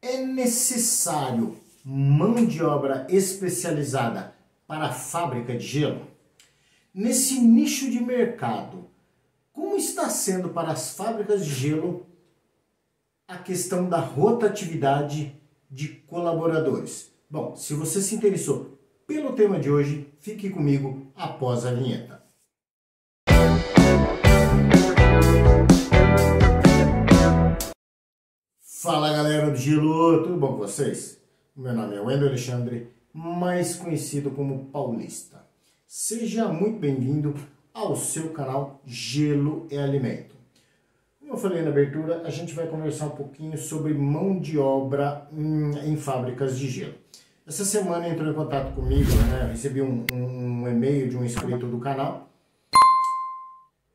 É necessário mão de obra especializada para a fábrica de gelo? Nesse nicho de mercado, como está sendo para as fábricas de gelo a questão da rotatividade de colaboradores? Bom, se você se interessou pelo tema de hoje, fique comigo após a vinheta. Fala galera do Gelo, tudo bom com vocês? Meu nome é Wendel Alexandre, mais conhecido como Paulista. Seja muito bem-vindo ao seu canal Gelo é Alimento. Como eu falei na abertura, a gente vai conversar um pouquinho sobre mão de obra em fábricas de gelo. Essa semana entrou em contato comigo, recebi um e-mail de um inscrito do canal,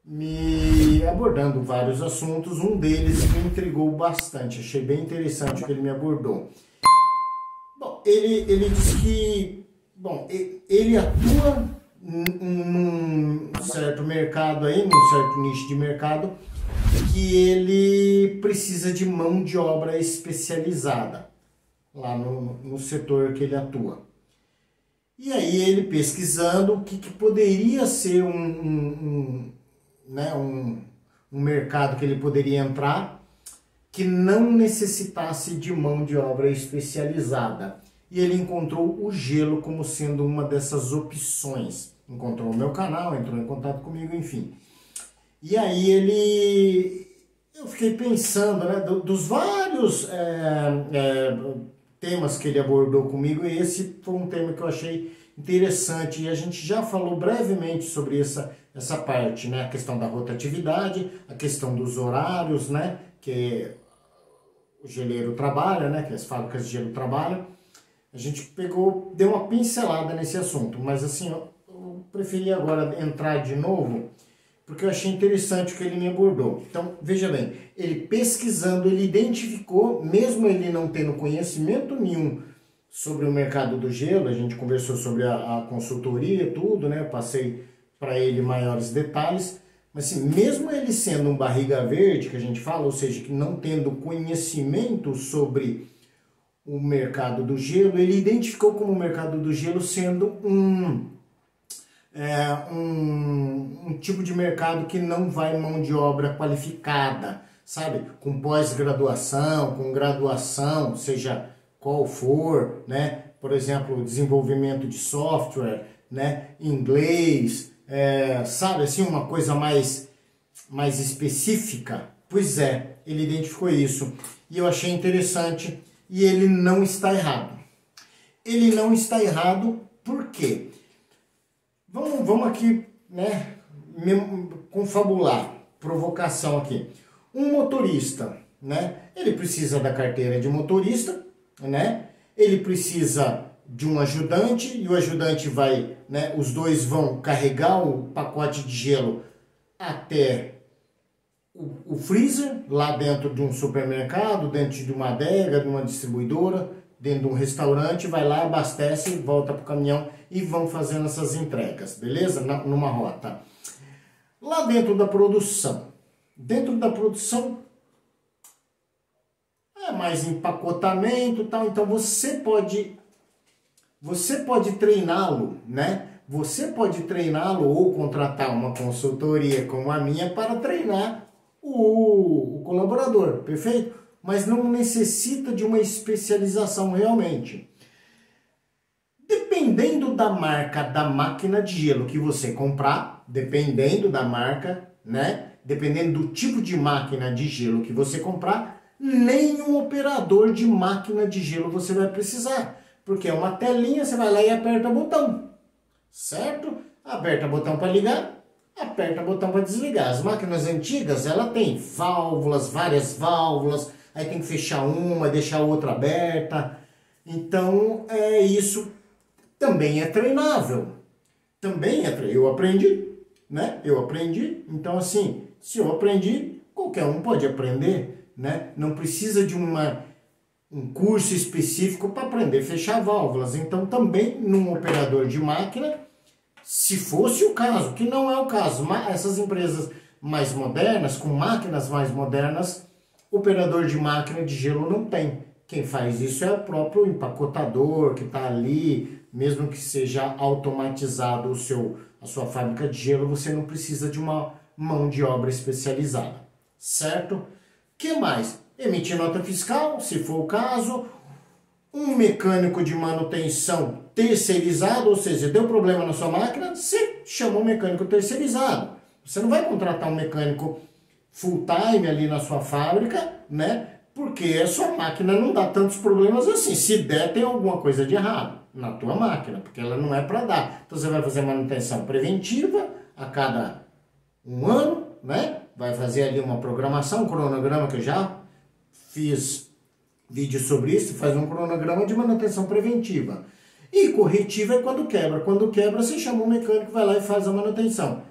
me abordando vários assuntos. Um deles me intrigou bastante, achei bem interessante o que ele me abordou. Bom, ele disse que ele atua num certo mercado aí, num certo nicho de mercado, que ele precisa de mão de obra especializada lá no setor que ele atua. E aí ele pesquisando o que poderia ser um mercado que ele poderia entrar que não necessitasse de mão de obra especializada. E ele encontrou o gelo como sendo uma dessas opções. Encontrou o meu canal, entrou em contato comigo, enfim. E aí eu fiquei pensando, dos vários temas que ele abordou comigo, e esse foi um tema que eu achei interessante, e a gente já falou brevemente sobre essa parte, a questão da rotatividade, a questão dos horários, que o geleiro trabalha, que as fábricas de gelo trabalham. A gente deu uma pincelada nesse assunto, mas assim, eu preferi agora entrar de novo, porque eu achei interessante o que ele me abordou. Então, veja bem, ele pesquisando, ele identificou, mesmo ele não tendo conhecimento nenhum sobre o mercado do gelo, a gente conversou sobre a consultoria, tudo, passei para ele maiores detalhes, mas assim, mesmo ele sendo um barriga verde, que a gente fala, ou seja, que não tendo conhecimento sobre o mercado do gelo, ele identificou como o mercado do gelo sendo um tipo de mercado que não vai mão de obra qualificada, sabe? Com pós-graduação, com graduação, seja qual for, por exemplo, desenvolvimento de software, inglês, sabe, assim, uma coisa mais específica. Pois é, ele identificou isso e eu achei interessante, e ele não está errado. Ele não está errado, por quê? Vamos aqui, confabular, provocação aqui. Um motorista, ele precisa da carteira de motorista, ele precisa de um ajudante, e o ajudante vai, os dois vão carregar o pacote de gelo até o freezer, lá dentro de um supermercado, dentro de uma adega, de uma distribuidora, dentro de um restaurante, vai lá, abastece, volta para o caminhão e vão fazendo essas entregas, beleza? Numa rota. Lá dentro da produção é mais empacotamento e tal, então você pode treiná-lo, Você pode treiná-lo ou contratar uma consultoria como a minha para treinar o colaborador, perfeito? Mas não necessita de uma especialização realmente. Dependendo da marca da máquina de gelo que você comprar, dependendo da marca, dependendo do tipo de máquina de gelo que você comprar, nenhum operador de máquina de gelo você vai precisar. Porque é uma telinha, você vai lá e aperta o botão, certo? Aperta o botão para ligar, aperta o botão para desligar. As máquinas antigas, ela tem válvulas, várias válvulas, aí tem que fechar uma, deixar a outra aberta. Então, isso também é treinável. Eu aprendi, Eu aprendi, então assim, se eu aprendi, qualquer um pode aprender, Não precisa de um curso específico para aprender a fechar válvulas. Então, também num operador de máquina, se fosse o caso, que não é o caso, essas empresas mais modernas, com máquinas mais modernas, operador de máquina de gelo não tem. quem faz isso é o próprio empacotador que está ali, mesmo que seja automatizado a sua fábrica de gelo, você não precisa de uma mão de obra especializada, certo? Que mais? Emitir nota fiscal, se for o caso, um mecânico de manutenção terceirizado, ou seja, deu problema na sua máquina, você chama um mecânico terceirizado. Você não vai contratar um mecânico full time ali na sua fábrica, né? Porque a sua máquina não dá tantos problemas assim. Se der, tem alguma coisa de errado na tua máquina, porque ela não é para dar. Então você vai fazer manutenção preventiva a cada um ano, né? Vai fazer ali uma programação, um cronograma, que eu já fiz vídeo sobre isso, faz um cronograma de manutenção preventiva. E corretiva é quando quebra. Quando quebra, você chama um mecânico, vai lá e faz a manutenção.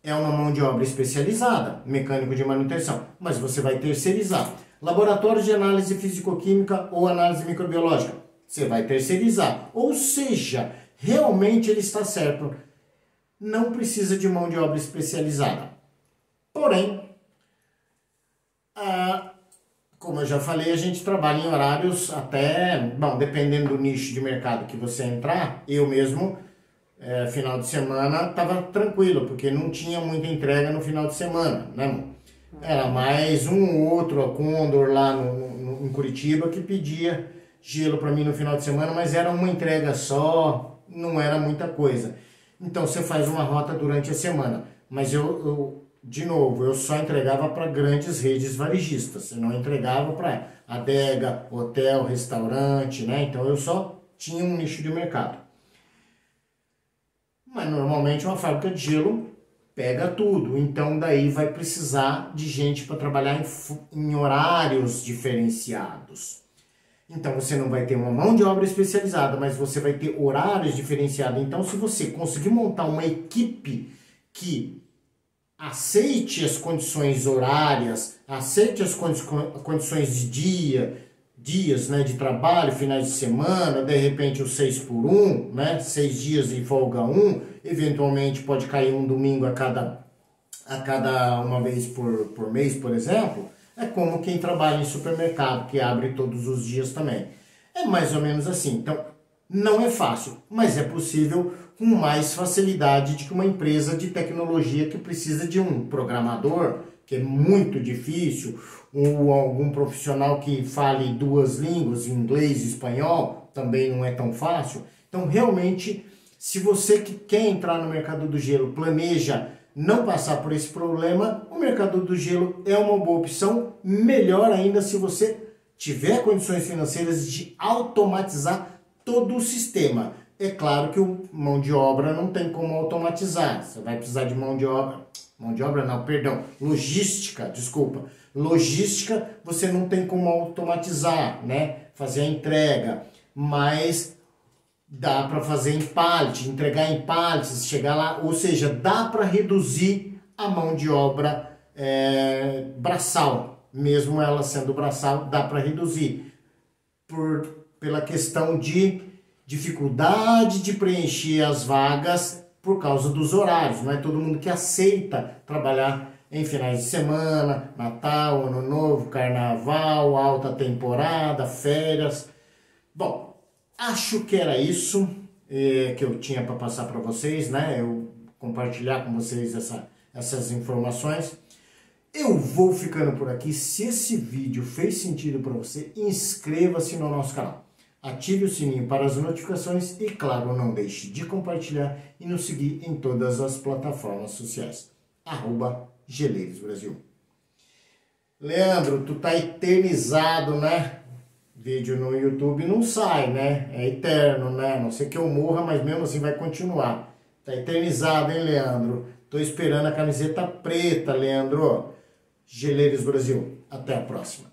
É uma mão de obra especializada, mecânico de manutenção, mas você vai terceirizar. Laboratório de análise físico-química ou análise microbiológica, você vai terceirizar. Ou seja, realmente ele está certo, não precisa de mão de obra especializada. Porém, como eu já falei, a gente trabalha em horários até, bom, dependendo do nicho de mercado que você entrar, eu mesmo, final de semana, estava tranquilo, porque não tinha muita entrega no final de semana, né, amor? Era mais um ou outro, a Condor lá em Curitiba, que pedia gelo para mim no final de semana, mas era uma entrega só, não era muita coisa. Então você faz uma rota durante a semana, mas de novo, eu só entregava para grandes redes varejistas, eu não entregava para adega, hotel, restaurante, né? Então eu só tinha um nicho de mercado. Mas normalmente uma fábrica de gelo pega tudo, então daí vai precisar de gente para trabalhar em horários diferenciados. Então você não vai ter uma mão de obra especializada, mas você vai ter horários diferenciados. Então se você conseguir montar uma equipe que aceite as condições horárias, aceite as condições de dias, né, de trabalho, finais de semana, de repente o 6x1, né, 6 dias e folga 1, eventualmente pode cair um domingo a cada uma vez por mês, por exemplo, é como quem trabalha em supermercado, que abre todos os dias também. É mais ou menos assim. Então, não é fácil, mas é possível com mais facilidade do que uma empresa de tecnologia que precisa de um programador, que é muito difícil, ou algum profissional que fale 2 línguas, inglês e espanhol, também não é tão fácil. Então, realmente, se você que quer entrar no mercado do gelo planeja não passar por esse problema, o mercado do gelo é uma boa opção, melhor ainda se você tiver condições financeiras de automatizar todo o sistema. É claro que mão de obra não tem como automatizar, você vai precisar de logística você não tem como automatizar, né? Fazer a entrega, mas dá para fazer em pallet, entregar em pallets, chegar lá, ou seja, dá para reduzir a mão de obra braçal, mesmo ela sendo braçal, dá para reduzir, pela questão de dificuldade de preencher as vagas por causa dos horários. Não é todo mundo que aceita trabalhar em finais de semana, Natal, Ano Novo, Carnaval, alta temporada, férias. Bom, acho que era isso que eu tinha para passar para vocês, né? Eu compartilhar com vocês essas informações. Eu vou ficando por aqui. Se esse vídeo fez sentido para você, inscreva-se no nosso canal. Ative o sininho para as notificações e, claro, não deixe de compartilhar e nos seguir em todas as plataformas sociais. @Geleiros Brasil. Leandro, tu tá eternizado, né? Vídeo no YouTube não sai, né? É eterno, né? A não sei que eu morra, mas mesmo assim vai continuar. Tá eternizado, hein, Leandro? Tô esperando a camiseta preta, Leandro. Geleiros Brasil. Até a próxima.